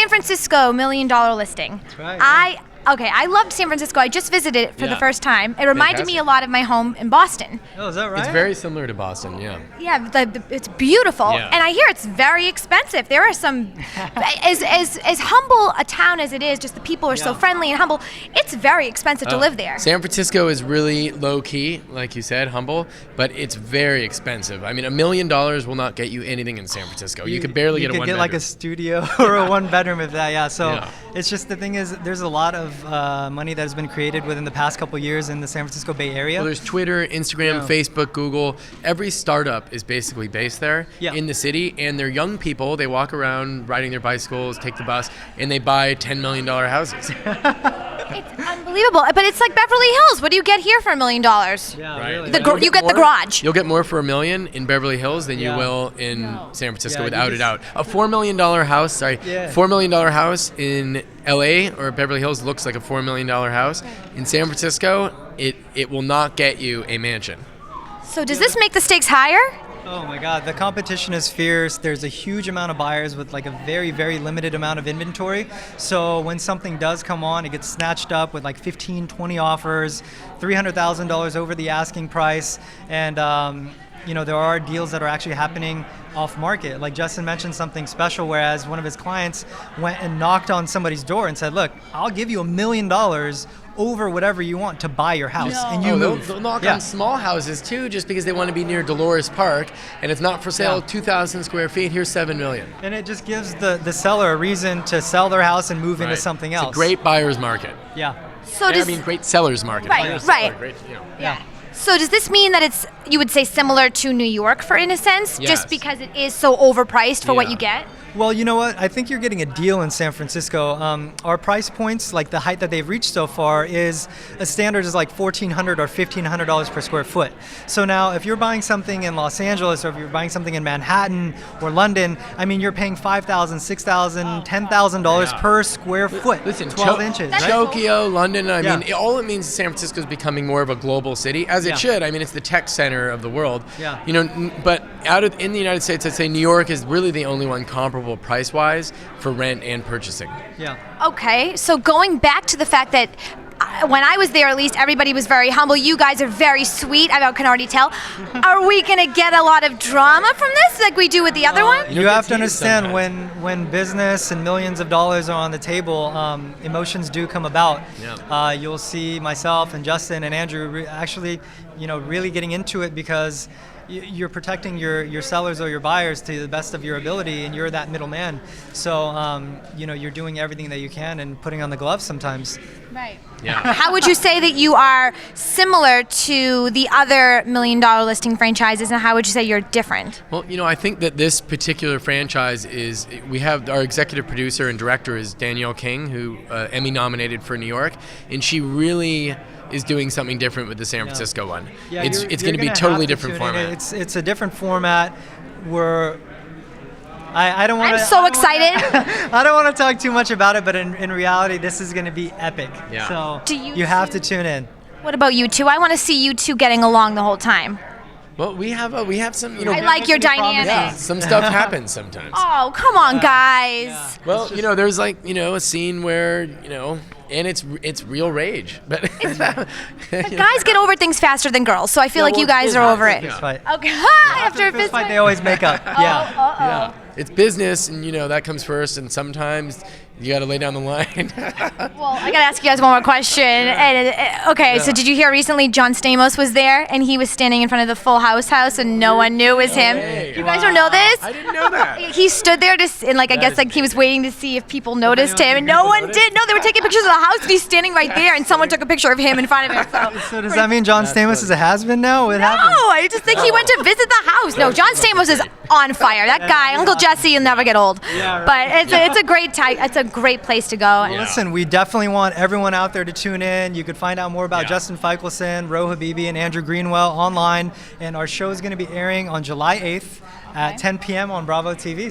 San Francisco $1 million listing. That's right. I loved San Francisco. I just visited it for the first time. It reminded me a lot of my home in Boston. Oh, is that right? It's very similar to Boston, yeah. Yeah, it's beautiful, Yeah. and I hear it's very expensive. There are some, as humble a town as it is, just the people are so friendly and humble. It's very expensive to live there. San Francisco is really low key, like you said, humble, but it's very expensive. I mean, $1 million will not get you anything in San Francisco. You could barely get a one bedroom. You could get like a studio or a one bedroom if that, yeah. So it's just, the thing is, there's a lot of money that has been created within the past couple years in the San Francisco Bay Area. Well, there's Twitter, Instagram, Facebook, Google. Every startup is basically based there in the city, and they're young people. They walk around riding their bicycles, take the bus, and they buy $10 million houses. It's unbelievable, but it's like Beverly Hills. What do you get here for $1 million? Yeah, Right. really. You get the garage. You'll get more for $1 million in Beverly Hills than you will in San Francisco, without a doubt. A $4 million house, $4 million house in LA or Beverly Hills looks like a $4 million house. In San Francisco, it will not get you a mansion. So does this make the stakes higher? Oh my God, the competition is fierce. There's a huge amount of buyers with like a very, very limited amount of inventory. So when something does come on, it gets snatched up with like 15, 20 offers, $300,000 over the asking price. And there are deals that are actually happening off market. Like Justin mentioned something special, whereas one of his clients went and knocked on somebody's door and said, look, I'll give you $1 million over whatever you want to buy your house, and you move. They'll knock on small houses too, just because they want to be near Dolores Park, and it's not for sale. 2,000 square feet. Here's $7 million. And it just gives the seller a reason to sell their house and move into something else. It's a great buyer's market. Yeah. So great seller's market. Right. Great, Yeah. So does this mean that it's, you would say, similar to New York, in a sense, Yes. just because it is so overpriced for what you get? Well, you know what? I think you're getting a deal in San Francisco. Our price points, like the height that they've reached so far, is a standard is like $1,400 or $1,500 per square foot. So now, if you're buying something in Los Angeles, or if you're buying something in Manhattan or London, I mean, you're paying $5,000, $6,000, $10,000 per square foot. Listen, 12 inches. Tokyo, London. I mean, all it means is San Francisco is becoming more of a global city, as it should. I mean, it's the tech center of the world. Yeah. But in the United States, I'd say New York is really the only one comparable price-wise for rent and purchasing. Yeah. Okay, so going back to the fact that when I was there, at least, everybody was very humble. You guys are very sweet. I can already tell. Are we going to get a lot of drama from this like we do with the other one? You have to understand when business and millions of dollars are on the table, emotions do come about. Yeah. You'll see myself and Justin and Andrew actually, really getting into it because you're protecting your sellers or your buyers to the best of your ability, and you're that middleman. So, you're doing everything that you can and putting on the gloves sometimes. Right. Yeah. How would you say that you are similar to the other $1 million listing franchises, and how would you say you're different? Well, I think that this particular franchise we have our executive producer and director is Danielle King, who Emmy nominated for New York, and she really is doing something different with the San Francisco one. Yeah, it's going to be totally different format. It's a different format. I don't want to. I'm so excited. I don't want to talk too much about it, but in reality, this is going to be epic. Yeah. So you have to tune in. What about you two? I want to see you two getting along the whole time. Well, we have some. I like your dynamic. Yeah, some stuff happens sometimes. Oh, come on, guys. Yeah. Well, there's a scene where and it's real rage, but Guys get over things faster than girls, so I feel like you guys are over it. Fight. Okay. After a fist fight, they always make up. Yeah. Yeah, it's business, and that comes first, and sometimes you got to lay down the line. Well, I got to ask you guys one more question. And, so did you hear recently John Stamos was there, and he was standing in front of the Full House house, and no one knew it was him? Way. You guys don't know this? I didn't know that. He stood there he was waiting to see if people noticed him, and no one did. No, they were taking pictures of the house, and he's standing right there, and someone took a picture of him in front of him. So does that mean John Stamos is a has-been now? What happened? No, I just think he went to visit the house. No, John Stamos is on fire. That guy, Uncle Jesse, will never get old. Yeah, right. But it's a great place to go. Well, listen, we definitely want everyone out there to tune in. You could find out more about Justin Michelson, Ro Habibi, and Andrew Greenwell online. And our show is going to be airing on July 8th at 10 p.m. on Bravo TV.